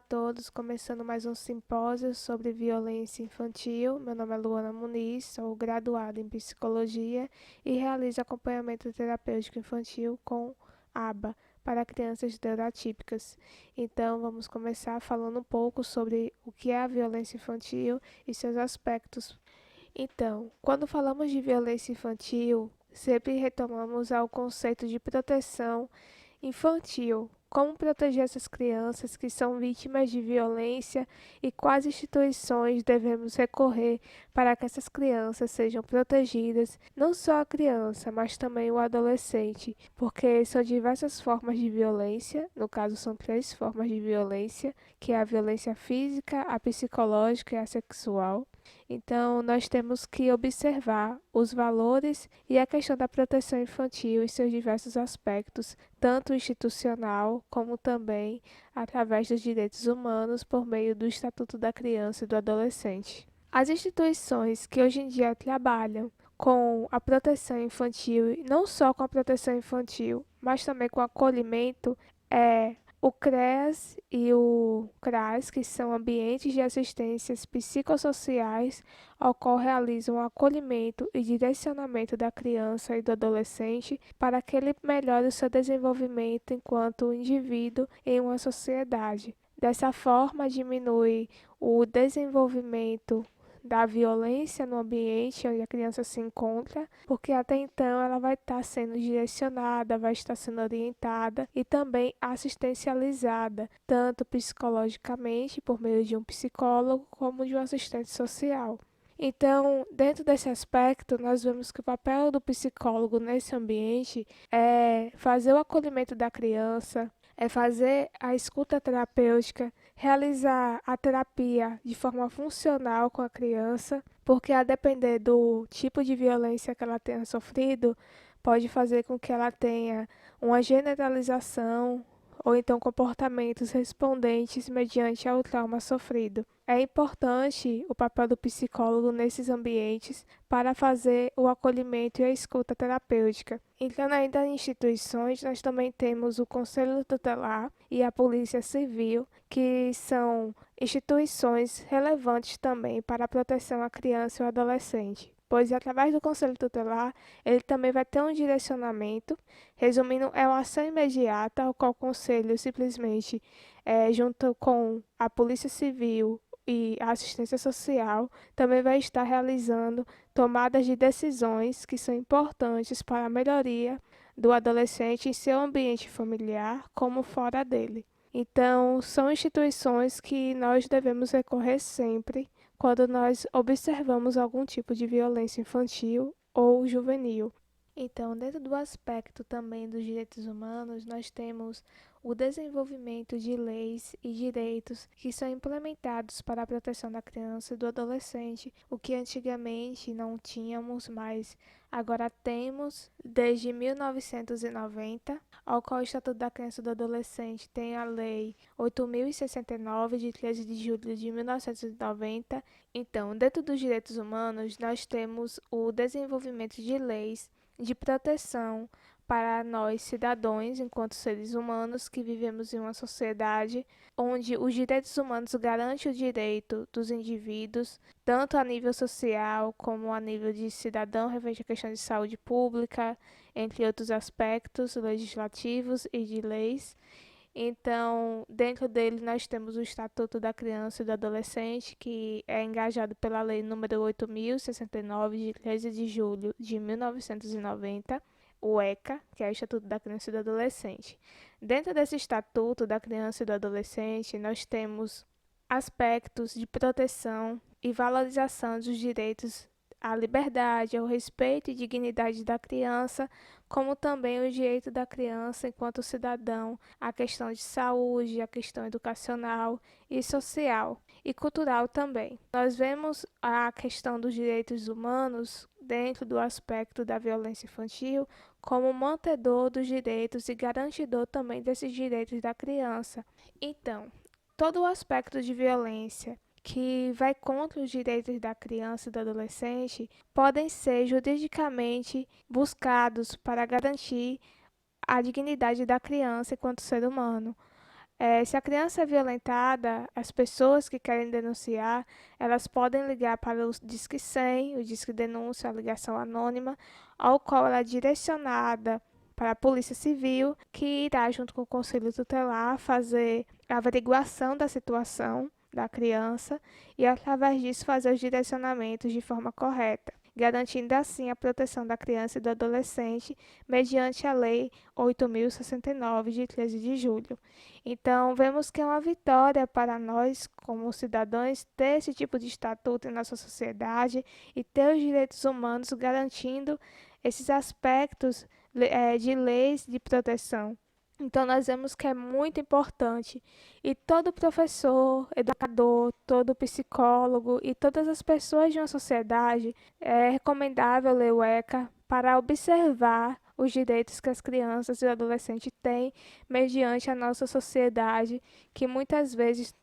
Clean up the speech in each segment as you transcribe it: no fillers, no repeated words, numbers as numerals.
todos, começando mais um simpósio sobre violência infantil. Meu nome é Luana Muniz, sou graduada em psicologia e realizo acompanhamento terapêutico infantil com ABA para crianças neuroatípicas. Então, vamos começar falando um pouco sobre o que é a violência infantil e seus aspectos. Então, quando falamos de violência infantil, sempre retomamos ao conceito de proteção infantil. Como proteger essas crianças que são vítimas de violência e quais instituições devemos recorrer para que essas crianças sejam protegidas, não só a criança, mas também o adolescente, porque são diversas formas de violência, no caso são três formas de violência, que é a violência física, a psicológica e a sexual. Então, nós temos que observar os valores e a questão da proteção infantil em seus diversos aspectos, tanto institucional como também através dos direitos humanos por meio do Estatuto da Criança e do Adolescente. As instituições que hoje em dia trabalham com a proteção infantil, e não só com a proteção infantil, mas também com o acolhimento, é o CREAS e o CRAS, que são ambientes de assistências psicossociais, ao qual realizam o acolhimento e direcionamento da criança e do adolescente para que ele melhore o seu desenvolvimento enquanto indivíduo em uma sociedade. Dessa forma, diminui o desenvolvimento da violência no ambiente onde a criança se encontra, porque até então ela vai estar sendo direcionada, vai estar sendo orientada e também assistencializada, tanto psicologicamente, por meio de um psicólogo, como de um assistente social. Então, dentro desse aspecto, nós vemos que o papel do psicólogo nesse ambiente é fazer o acolhimento da criança, é fazer a escuta terapêutica, realizar a terapia de forma funcional com a criança, porque a depender do tipo de violência que ela tenha sofrido, pode fazer com que ela tenha uma generalização ou então comportamentos respondentes mediante ao trauma sofrido. É importante o papel do psicólogo nesses ambientes para fazer o acolhimento e a escuta terapêutica. Então, ainda em instituições, nós também temos o Conselho Tutelar e a Polícia Civil, que são instituições relevantes também para a proteção à criança e ao adolescente, pois através do Conselho Tutelar, ele também vai ter um direcionamento. Resumindo, é uma ação imediata, ao qual o Conselho simplesmente, junto com a Polícia Civil e a assistência social, também vai estar realizando tomadas de decisões que são importantes para a melhoria do adolescente em seu ambiente familiar, como fora dele. Então, são instituições que nós devemos recorrer sempre quando nós observamos algum tipo de violência infantil ou juvenil. Então, dentro do aspecto também dos direitos humanos, nós temos o desenvolvimento de leis e direitos que são implementados para a proteção da criança e do adolescente, o que antigamente não tínhamos, mas agora temos desde 1990, ao qual o Estatuto da Criança e do Adolescente tem a Lei 8.069, de 13 de julho de 1990. Então, dentro dos direitos humanos, nós temos o desenvolvimento de leis de proteção para nós cidadãos, enquanto seres humanos que vivemos em uma sociedade onde os direitos humanos garantem o direito dos indivíduos, tanto a nível social como a nível de cidadão, referente à questão de saúde pública, entre outros aspectos legislativos e de leis. Então, dentro dele, nós temos o Estatuto da Criança e do Adolescente, que é engajado pela Lei nº 8.069, de 13 de julho de 1990, o ECA, que é o Estatuto da Criança e do Adolescente. Dentro desse Estatuto da Criança e do Adolescente, nós temos aspectos de proteção e valorização dos direitos à liberdade, ao respeito e dignidade da criança, como também o direito da criança enquanto cidadão, a questão de saúde, a questão educacional e social e cultural também. Nós vemos a questão dos direitos humanos dentro do aspecto da violência infantil como mantedor dos direitos e garantidor também desses direitos da criança. Então, todo o aspecto de violência que vai contra os direitos da criança e do adolescente podem ser juridicamente buscados para garantir a dignidade da criança enquanto ser humano. Se a criança é violentada, as pessoas que querem denunciar, elas podem ligar para o Disque 100, o Disque Denúncia, a ligação anônima, ao qual ela é direcionada para a Polícia Civil, que irá, junto com o Conselho Tutelar, fazer a averiguação da situação da criança e, através disso, fazer os direcionamentos de forma correta, garantindo assim a proteção da criança e do adolescente mediante a Lei 8.069, de 13 de julho. Então, vemos que é uma vitória para nós, como cidadãos, ter esse tipo de estatuto em nossa sociedade e ter os direitos humanos garantindo esses aspectos de leis de proteção. Então, nós vemos que é muito importante e todo professor, educador, todo psicólogo e todas as pessoas de uma sociedade é recomendável ler o ECA para observar os direitos que as crianças e o adolescente têm mediante a nossa sociedade, que muitas vezes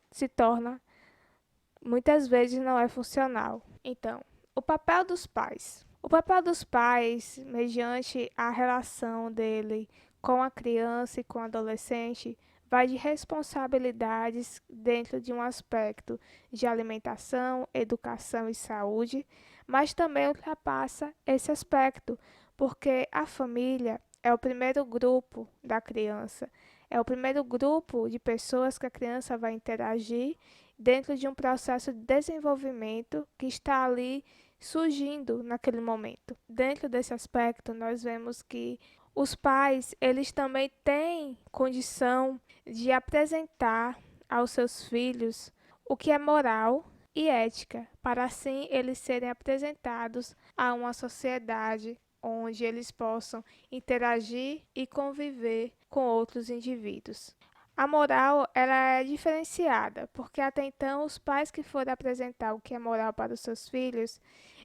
não é funcional. Então, o papel dos pais. O papel dos pais, mediante a relação dele com a criança e com o adolescente, vai de responsabilidades dentro de um aspecto de alimentação, educação e saúde, mas também ultrapassa esse aspecto, porque a família é o primeiro grupo da criança, é o primeiro grupo de pessoas que a criança vai interagir dentro de um processo de desenvolvimento que está ali surgindo naquele momento. Dentro desse aspecto, nós vemos que os pais, eles também têm condição de apresentar aos seus filhos o que é moral e ética, para assim eles serem apresentados a uma sociedade onde eles possam interagir e conviver com outros indivíduos. A moral, ela é diferenciada, porque até então os pais que forem apresentar o que é moral para os seus filhos,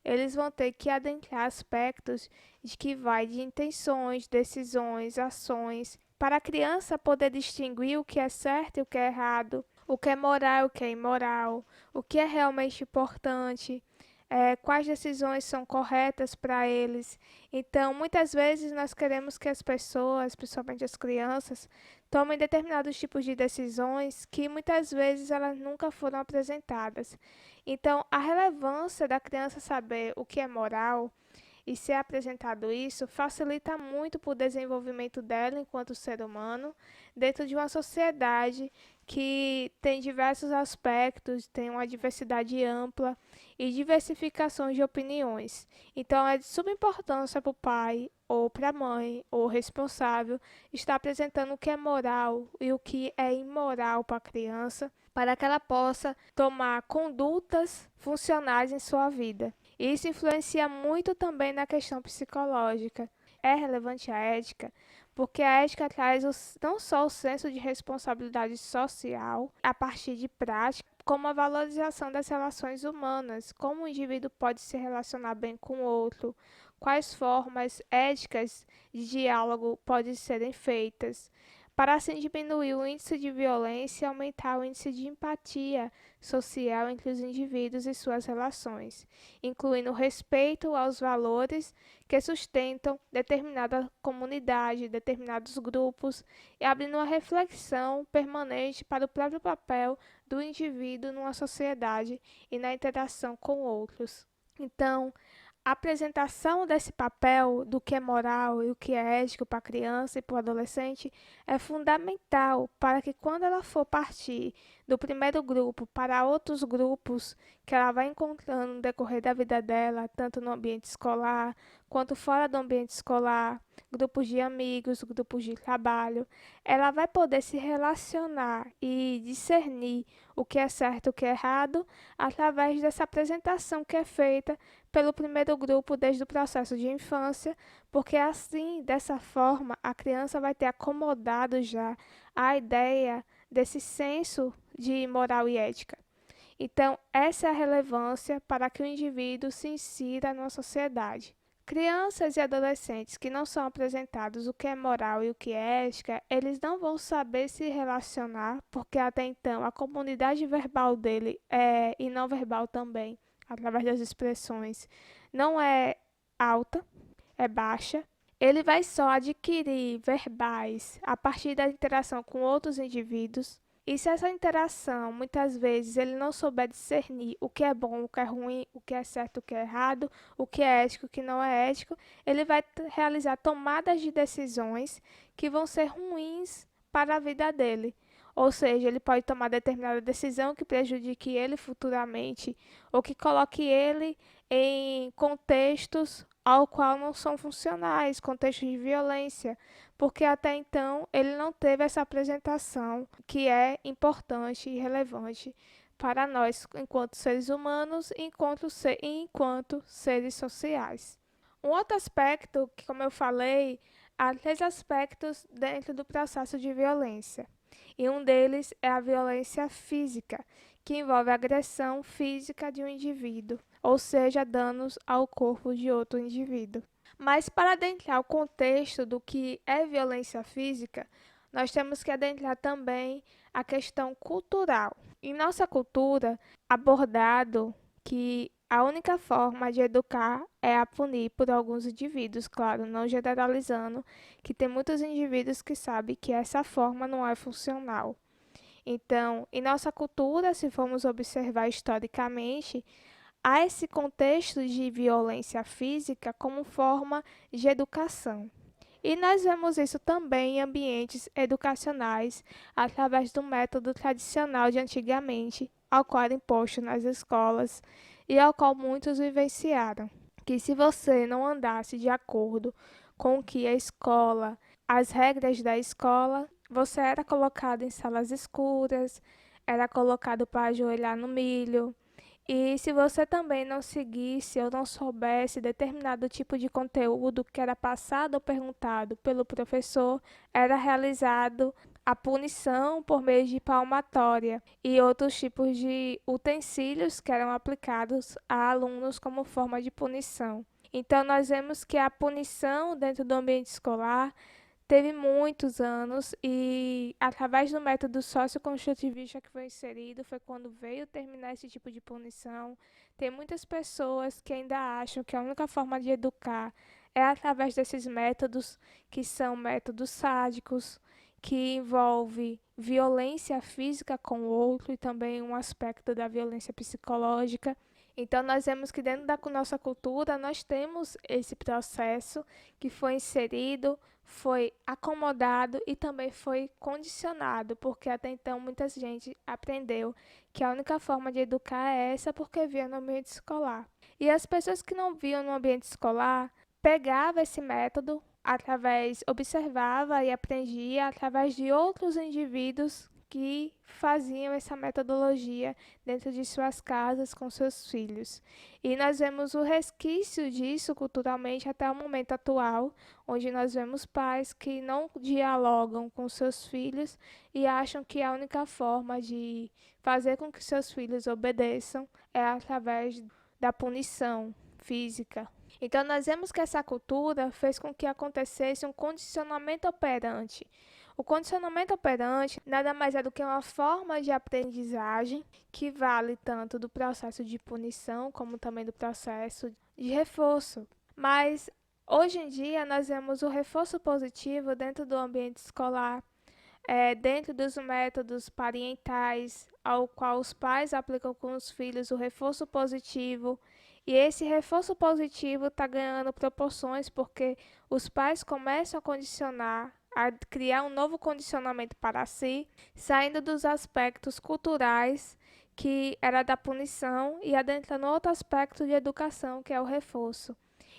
eles vão ter que adentrar aspectos de que vai de intenções, decisões, ações, para a criança poder distinguir o que é certo e o que é errado, o que é moral e o que é imoral, o que é realmente importante, quais decisões são corretas para eles. Então, muitas vezes nós queremos que as pessoas, principalmente as crianças, tomem determinados tipos de decisões que muitas vezes elas nunca foram apresentadas. Então, a relevância da criança saber o que é moral e ser apresentado isso facilita muito para o desenvolvimento dela enquanto ser humano dentro de uma sociedade que tem diversos aspectos, tem uma diversidade ampla e diversificação de opiniões. Então, é de suma importância para o pai ou para a mãe ou responsável estar apresentando o que é moral e o que é imoral para a criança, para que ela possa tomar condutas funcionais em sua vida. Isso influencia muito também na questão psicológica. É relevante a ética, porque a ética traz não só o senso de responsabilidade social a partir de prática, como a valorização das relações humanas, como o indivíduo pode se relacionar bem com o outro, quais formas éticas de diálogo podem serem feitas, para assim diminuir o índice de violência e aumentar o índice de empatia social entre os indivíduos e suas relações, incluindo o respeito aos valores que sustentam determinada comunidade, determinados grupos, e abrindo uma reflexão permanente para o próprio papel do indivíduo numa sociedade e na interação com outros. Então, a apresentação desse papel do que é moral e o que é ético para a criança e para o adolescente é fundamental para que, quando ela for partir do primeiro grupo para outros grupos que ela vai encontrando no decorrer da vida dela, tanto no ambiente escolar quanto fora do ambiente escolar, grupos de amigos, grupos de trabalho, ela vai poder se relacionar e discernir o que é certo e o que é errado através dessa apresentação que é feita pelo primeiro grupo desde o processo de infância, porque assim, dessa forma, a criança vai ter acomodado já a ideia desse senso de moral e ética. Então, essa é a relevância para que o indivíduo se insira numa sociedade. Crianças e adolescentes que não são apresentados o que é moral e o que é ética, eles não vão saber se relacionar, porque até então a comunidade verbal dele e não verbal também, através das expressões, não é alta, é baixa. Ele vai só adquirir verbais a partir da interação com outros indivíduos. E se essa interação, muitas vezes, ele não souber discernir o que é bom, o que é ruim, o que é certo, o que é errado, o que é ético, o que não é ético, ele vai realizar tomadas de decisões que vão ser ruins para a vida dele. Ou seja, ele pode tomar determinada decisão que prejudique ele futuramente ou que coloque ele em contextos ao qual não são funcionais, contextos de violência, porque até então ele não teve essa apresentação que é importante e relevante para nós enquanto seres humanos e enquanto seres sociais. Um outro aspecto, que como eu falei, há três aspectos dentro do processo de violência. E um deles é a violência física, que envolve a agressão física de um indivíduo, ou seja, danos ao corpo de outro indivíduo. Mas para adentrar o contexto do que é violência física, nós temos que adentrar também a questão cultural. Em nossa cultura, abordado que a única forma de educar é a punir por alguns indivíduos, claro, não generalizando, que tem muitos indivíduos que sabem que essa forma não é funcional. Então, em nossa cultura, se formos observar historicamente, há esse contexto de violência física como forma de educação. E nós vemos isso também em ambientes educacionais, através do método tradicional de antigamente, ao qual era imposto nas escolas e ao qual muitos vivenciaram. Que se você não andasse de acordo com o que a escola, as regras da escola, você era colocado em salas escuras, era colocado para ajoelhar no milho, e se você também não seguisse ou não soubesse determinado tipo de conteúdo que era passado ou perguntado pelo professor, era realizado a punição por meio de palmatória e outros tipos de utensílios que eram aplicados a alunos como forma de punição. Então, nós vemos que a punição dentro do ambiente escolar teve muitos anos e, através do método socioconstrutivista que foi inserido, foi quando veio terminar esse tipo de punição. Tem muitas pessoas que ainda acham que a única forma de educar é através desses métodos, que são métodos sádicos, que envolve violência física com o outro e também um aspecto da violência psicológica. Então, nós vemos que dentro da nossa cultura, nós temos esse processo que foi inserido, foi acomodado e também foi condicionado, porque até então muita gente aprendeu que a única forma de educar é essa porque via no ambiente escolar. E as pessoas que não viam no ambiente escolar pegavam esse método observava e aprendia através de outros indivíduos que faziam essa metodologia dentro de suas casas com seus filhos. E nós vemos o resquício disso culturalmente até o momento atual, onde nós vemos pais que não dialogam com seus filhos e acham que a única forma de fazer com que seus filhos obedeçam é através da punição física. Então, nós vemos que essa cultura fez com que acontecesse um condicionamento operante. O condicionamento operante nada mais é do que uma forma de aprendizagem que vale tanto do processo de punição como também do processo de reforço. Mas hoje em dia nós vemos o reforço positivo dentro do ambiente escolar, dentro dos métodos parentais, ao qual os pais aplicam com os filhos o reforço positivo. E esse reforço positivo está ganhando proporções porque os pais começam a condicionar, a criar um novo condicionamento para si, saindo dos aspectos culturais que era da punição e adentrando outro aspecto de educação que é o reforço.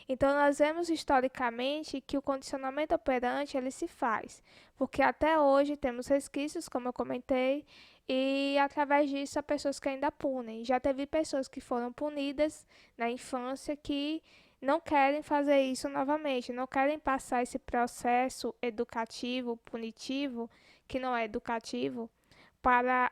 Então, nós vemos historicamente que o condicionamento operante ele se faz, porque até hoje temos resquícios, como eu comentei, e através disso há pessoas que ainda punem. Já teve pessoas que foram punidas na infância que não querem fazer isso novamente, não querem passar esse processo educativo, punitivo, que não é educativo, para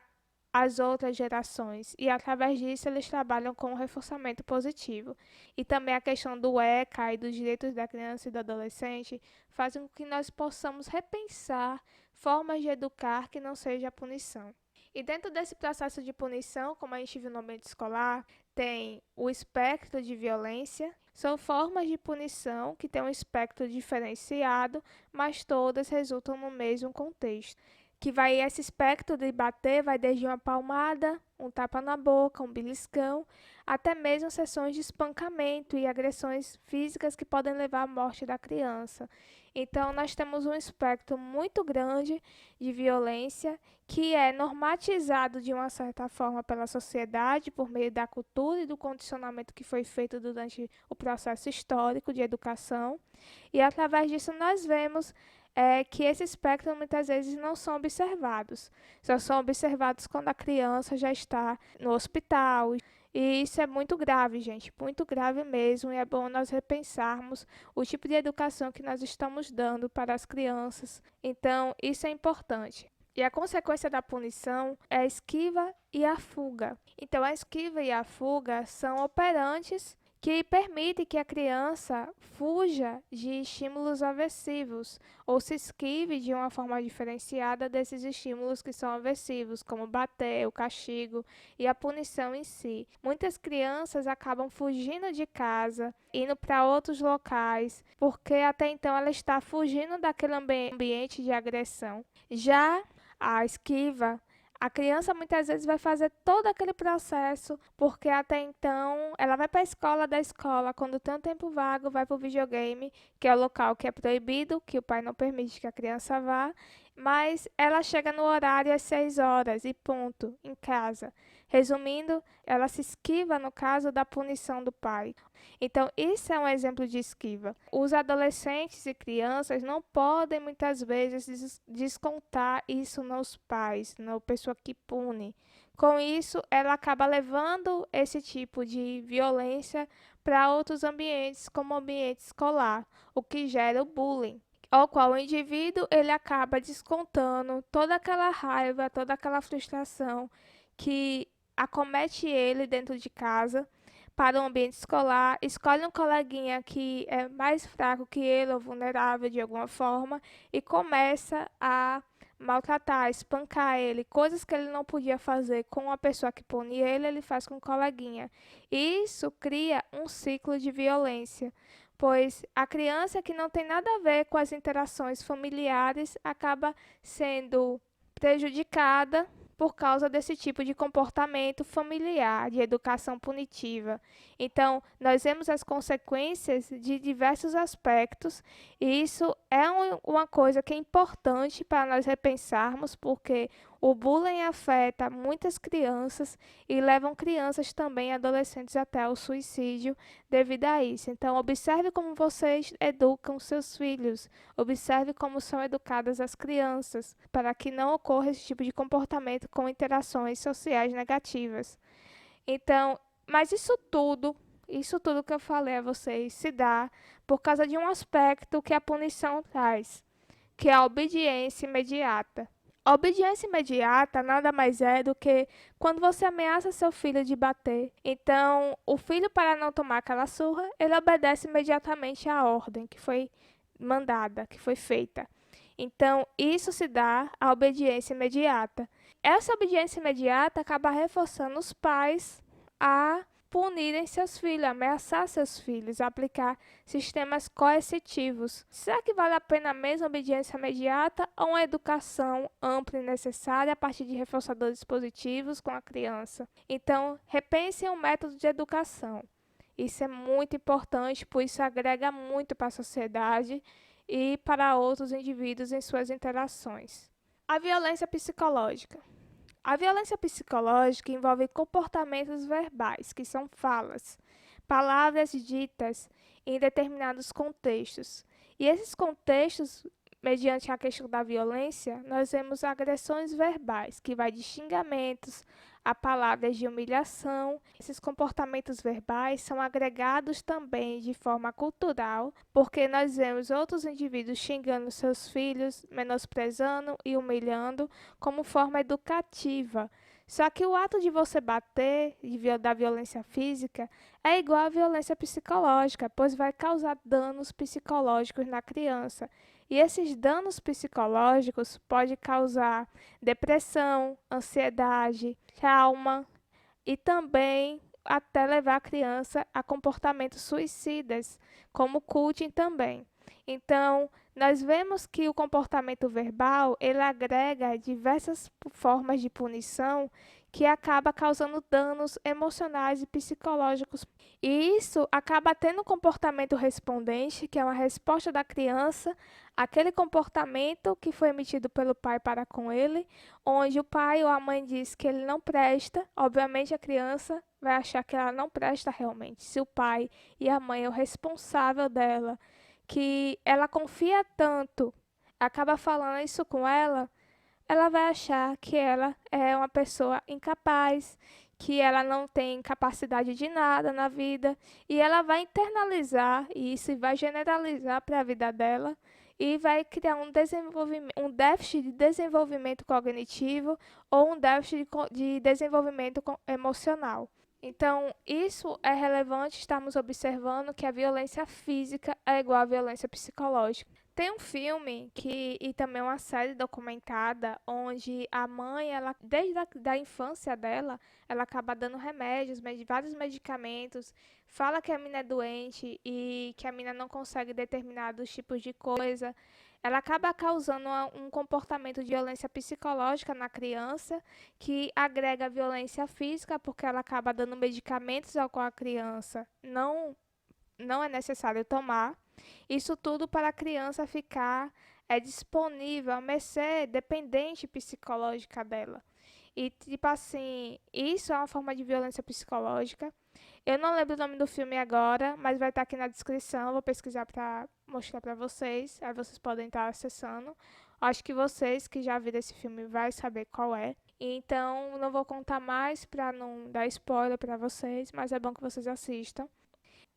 as outras gerações. E através disso eles trabalham com o reforçamento positivo. E também a questão do ECA e dos direitos da criança e do adolescente fazem com que nós possamos repensar formas de educar que não seja a punição. E dentro desse processo de punição, como a gente viu no ambiente escolar, tem o espectro de violência. São formas de punição que têm um espectro diferenciado, mas todas resultam no mesmo contexto. que vai esse espectro de bater, vai desde uma palmada, um tapa na boca, um beliscão, até mesmo sessões de espancamento e agressões físicas que podem levar à morte da criança. Então, nós temos um espectro muito grande de violência que é normatizado de uma certa forma pela sociedade por meio da cultura e do condicionamento que foi feito durante o processo histórico de educação. E através disso nós vemos que esse espectro muitas vezes não são observados. Só são observados quando a criança já está no hospital. E isso é muito grave, gente, muito grave mesmo. E é bom nós repensarmos o tipo de educação que nós estamos dando para as crianças. Então, isso é importante. E a consequência da punição é a esquiva e a fuga. Então, a esquiva e a fuga são operantes que permitem que a criança fuja de estímulos aversivos ou se esquive de uma forma diferenciada desses estímulos que são aversivos, como bater, o castigo e a punição em si. Muitas crianças acabam fugindo de casa, indo para outros locais, porque até então ela está fugindo daquele ambiente de agressão. Já a esquiva, a criança muitas vezes vai fazer todo aquele processo, porque até então ela vai para a escola, da escola, quando tem um tempo vago, vai para o videogame, que é o local que é proibido, que o pai não permite que a criança vá, mas ela chega no horário às 6 horas e ponto, em casa. Resumindo, ela se esquiva, no caso, da punição do pai. Então, isso é um exemplo de esquiva. Os adolescentes e crianças não podem, muitas vezes, descontar isso nos pais, na pessoa que pune. Com isso, ela acaba levando esse tipo de violência para outros ambientes, como o ambiente escolar, o que gera o bullying, ao qual o indivíduo ele acaba descontando toda aquela raiva, toda aquela frustração que acomete ele dentro de casa para o ambiente escolar, escolhe um coleguinha que é mais fraco que ele ou vulnerável de alguma forma e começa a maltratar, espancar ele, coisas que ele não podia fazer com a pessoa que punia ele, ele faz com o coleguinha. Isso cria um ciclo de violência, pois a criança que não tem nada a ver com as interações familiares acaba sendo prejudicada por causa desse tipo de comportamento familiar, de educação punitiva. Então, nós vemos as consequências de diversos aspectos, e isso é uma coisa que é importante para nós repensarmos, porque o bullying afeta muitas crianças e levam crianças também, adolescentes, até o suicídio devido a isso. Então, observe como vocês educam seus filhos, observe como são educadas as crianças, para que não ocorra esse tipo de comportamento com interações sociais negativas. Então, mas isso tudo que eu falei a vocês se dá por causa de um aspecto que a punição traz, que é a obediência imediata. A obediência imediata nada mais é do que quando você ameaça seu filho de bater. Então, o filho, para não tomar aquela surra, ele obedece imediatamente à ordem que foi mandada, que foi feita. Então, isso se dá a obediência imediata. Essa obediência imediata acaba reforçando os pais a punirem seus filhos, ameaçar seus filhos, aplicar sistemas coercitivos. Será que vale a pena mesmo a obediência imediata ou uma educação ampla e necessária a partir de reforçadores positivos com a criança? Então, repensem o método de educação. Isso é muito importante, pois isso agrega muito para a sociedade e para outros indivíduos em suas interações. A violência psicológica. A violência psicológica envolve comportamentos verbais, que são falas, palavras ditas em determinados contextos. E esses contextos, mediante a questão da violência, nós vemos agressões verbais, que vai de xingamentos a palavras de humilhação. Esses comportamentos verbais são agregados também de forma cultural, porque nós vemos outros indivíduos xingando seus filhos, menosprezando e humilhando como forma educativa. Só que o ato de você bater, da violência física, é igual à violência psicológica, pois vai causar danos psicológicos na criança. E esses danos psicológicos podem causar depressão, ansiedade, trauma e também até levar a criança a comportamentos suicidas, como o cutting também. Então, nós vemos que o comportamento verbal, ele agrega diversas formas de punição que acaba causando danos emocionais e psicológicos. E isso acaba tendo um comportamento respondente, que é uma resposta da criança àquele comportamento que foi emitido pelo pai para com ele, onde o pai ou a mãe diz que ele não presta, obviamente a criança vai achar que ela não presta realmente. Se o pai e a mãe é o responsável dela, que ela confia tanto, acaba falando isso com ela vai achar que ela é uma pessoa incapaz, que ela não tem capacidade de nada na vida, e ela vai internalizar isso e vai generalizar para a vida dela e vai criar um déficit de desenvolvimento cognitivo ou um déficit de desenvolvimento emocional. Então, isso é relevante estarmos observando que a violência física é igual à violência psicológica. Tem um filme e também uma série documentada onde a mãe, ela, desde da infância dela, ela acaba dando remédios, vários medicamentos, fala que a menina é doente e que a menina não consegue determinados tipos de coisa. Ela acaba causando um comportamento de violência psicológica na criança, que agrega violência física, porque ela acaba dando medicamentos ao qual a criança não é necessário tomar. Isso tudo para a criança ficar disponível, a mercê, dependente psicológica dela. E, tipo assim, isso é uma forma de violência psicológica. Eu não lembro o nome do filme agora, mas vai estar aqui na descrição. Eu vou pesquisar para mostrar para vocês. Aí vocês podem estar acessando. Acho que vocês que já viram esse filme vai saber qual é. Então, não vou contar mais para não dar spoiler para vocês, mas é bom que vocês assistam.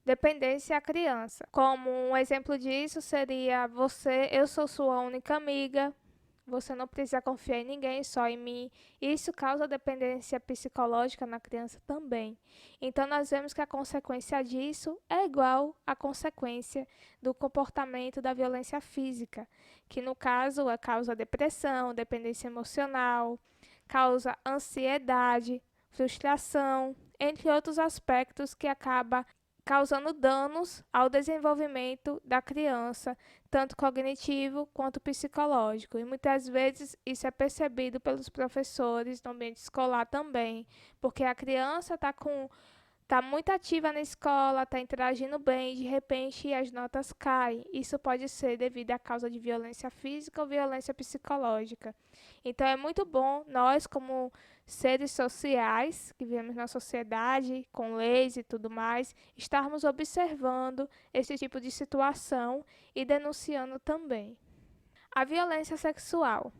Dependência à criança. Como um exemplo disso seria eu sou sua única amiga, você não precisa confiar em ninguém, só em mim. Isso causa dependência psicológica na criança também. Então, nós vemos que a consequência disso é igual à consequência do comportamento da violência física, que no caso causa depressão, dependência emocional, causa ansiedade, frustração, entre outros aspectos que acaba causando danos ao desenvolvimento da criança, tanto cognitivo quanto psicológico. E muitas vezes isso é percebido pelos professores no ambiente escolar também, porque a criança está muito ativa na escola, está interagindo bem, de repente as notas caem. Isso pode ser devido à causa de violência física ou violência psicológica. Então é muito bom nós, como seres sociais que vivemos na sociedade, com leis e tudo mais, estarmos observando esse tipo de situação e denunciando também. A violência sexual.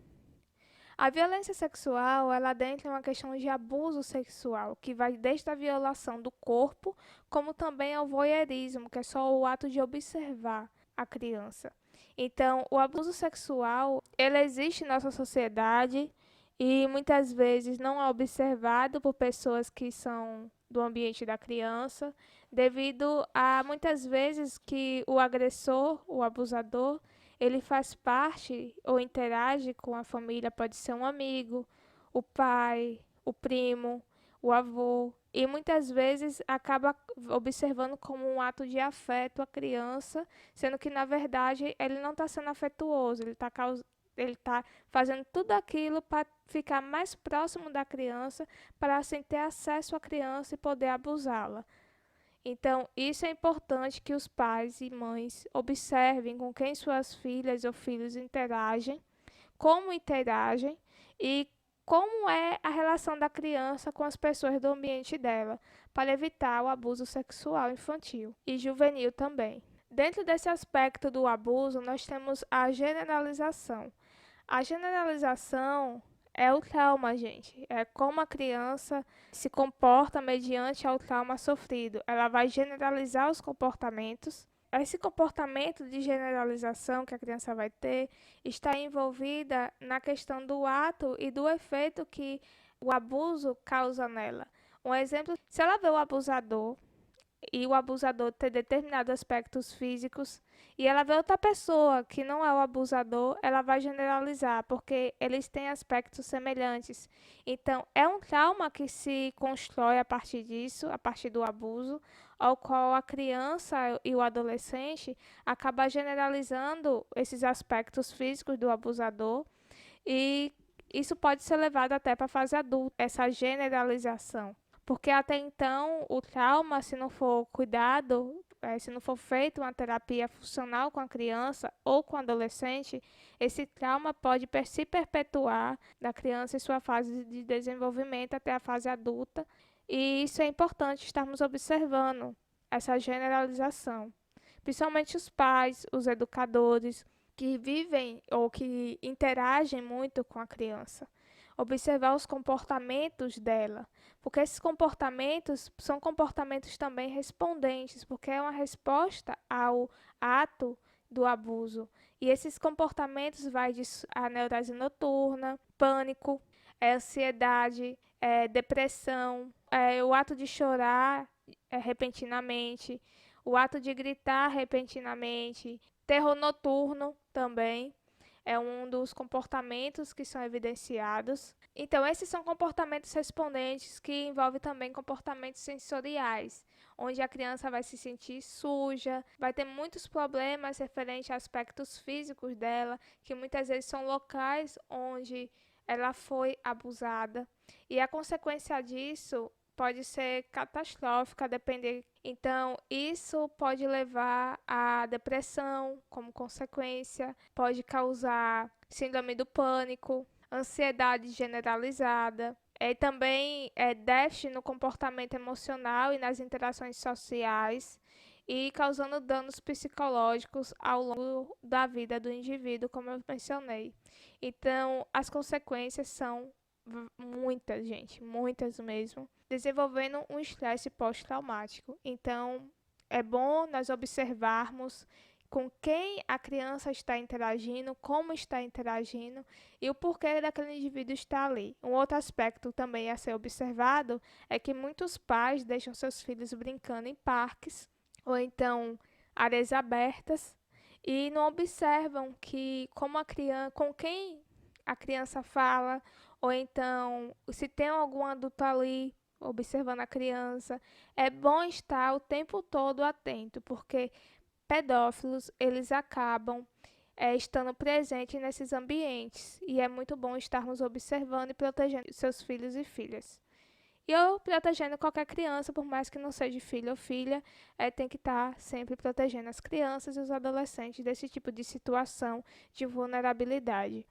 A violência sexual, ela adentra uma questão de abuso sexual, que vai desde a violação do corpo, como também ao voyeurismo, que é só o ato de observar a criança. Então, o abuso sexual, ele existe na nossa sociedade e muitas vezes não é observado por pessoas que são do ambiente da criança, devido a muitas vezes que o agressor, o abusador, ele faz parte ou interage com a família, pode ser um amigo, o pai, o primo, o avô, e muitas vezes acaba observando como um ato de afeto a criança, sendo que na verdade ele não está sendo afetuoso, ele está fazendo tudo aquilo para ficar mais próximo da criança, para assim ter acesso à criança e poder abusá-la. Então, isso é importante que os pais e mães observem com quem suas filhas ou filhos interagem, como interagem e como é a relação da criança com as pessoas do ambiente dela, para evitar o abuso sexual infantil e juvenil também. Dentro desse aspecto do abuso, nós temos a generalização. A generalização é o trauma, gente. É como a criança se comporta mediante ao trauma sofrido. Ela vai generalizar os comportamentos. Esse comportamento de generalização que a criança vai ter está envolvida na questão do ato e do efeito que o abuso causa nela. Um exemplo, se ela vê o abusador, e o abusador ter determinados aspectos físicos e ela vê outra pessoa que não é o abusador, ela vai generalizar, porque eles têm aspectos semelhantes. Então, é um trauma que se constrói a partir disso, a partir do abuso, ao qual a criança e o adolescente acaba generalizando esses aspectos físicos do abusador e isso pode ser levado até para a fase adulta, essa generalização. Porque até então o trauma, se não for cuidado, se não for feita uma terapia funcional com a criança ou com o adolescente, esse trauma pode se perpetuar da criança em sua fase de desenvolvimento até a fase adulta. E isso é importante estarmos observando, essa generalização. Principalmente os pais, os educadores, que vivem ou que interagem muito com a criança. Observar os comportamentos dela, porque esses comportamentos são comportamentos também respondentes, porque é uma resposta ao ato do abuso. E esses comportamentos vai de a neurose noturna, pânico, ansiedade, depressão, o ato de chorar repentinamente, o ato de gritar repentinamente, terror noturno também é um dos comportamentos que são evidenciados. Então, esses são comportamentos respondentes que envolvem também comportamentos sensoriais, onde a criança vai se sentir suja, vai ter muitos problemas referentes a aspectos físicos dela, que muitas vezes são locais onde ela foi abusada. E a consequência disso pode ser catastrófica, depender. Então, isso pode levar à depressão como consequência, pode causar síndrome do pânico, ansiedade generalizada, e também déficit no comportamento emocional e nas interações sociais e causando danos psicológicos ao longo da vida do indivíduo, como eu mencionei. Então, as consequências são muitas, gente, muitas mesmo, desenvolvendo um estresse pós-traumático. Então, é bom nós observarmos com quem a criança está interagindo, como está interagindo e o porquê daquele indivíduo estar ali. Um outro aspecto também a ser observado é que muitos pais deixam seus filhos brincando em parques ou então áreas abertas e não observam que como a criança, com quem a criança fala, ou então se tem algum adulto ali observando a criança, é bom estar o tempo todo atento, porque pedófilos eles acabam estando presentes nesses ambientes e é muito bom estarmos observando e protegendo seus filhos e filhas. E eu protegendo qualquer criança, por mais que não seja filho ou filha, tem que estar sempre protegendo as crianças e os adolescentes desse tipo de situação de vulnerabilidade.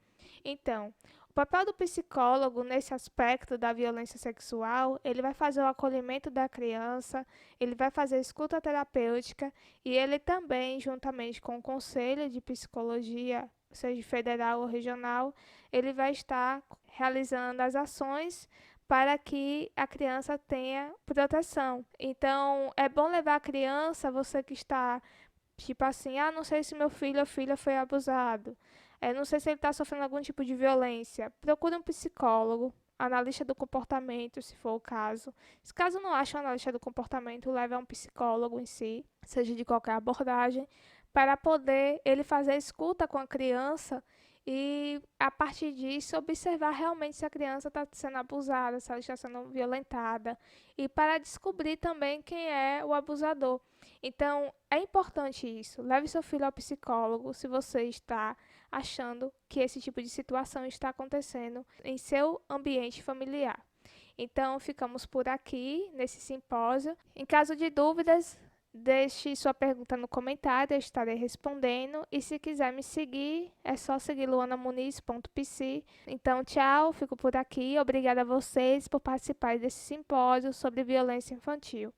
Então, o papel do psicólogo nesse aspecto da violência sexual, ele vai fazer o acolhimento da criança, ele vai fazer a escuta terapêutica e ele também, juntamente com o Conselho de Psicologia, seja federal ou regional, ele vai estar realizando as ações para que a criança tenha proteção. Então, é bom levar a criança, você que está, tipo assim, não sei se meu filho ou filha foi abusado, não sei se ele está sofrendo algum tipo de violência. Procure um psicólogo, analista do comportamento, se for o caso. Se caso não ache um analista do comportamento, leve a um psicólogo em si, seja de qualquer abordagem, para poder ele fazer escuta com a criança e, a partir disso, observar realmente se a criança está sendo abusada, se ela está sendo violentada, e para descobrir também quem é o abusador. Então, é importante isso. Leve seu filho ao psicólogo se você está achando que esse tipo de situação está acontecendo em seu ambiente familiar. Então, ficamos por aqui nesse simpósio. Em caso de dúvidas, deixe sua pergunta no comentário, eu estarei respondendo. E se quiser me seguir, é só seguir luanamuniz.pc. Então, tchau, fico por aqui. Obrigada a vocês por participar desse simpósio sobre violência infantil.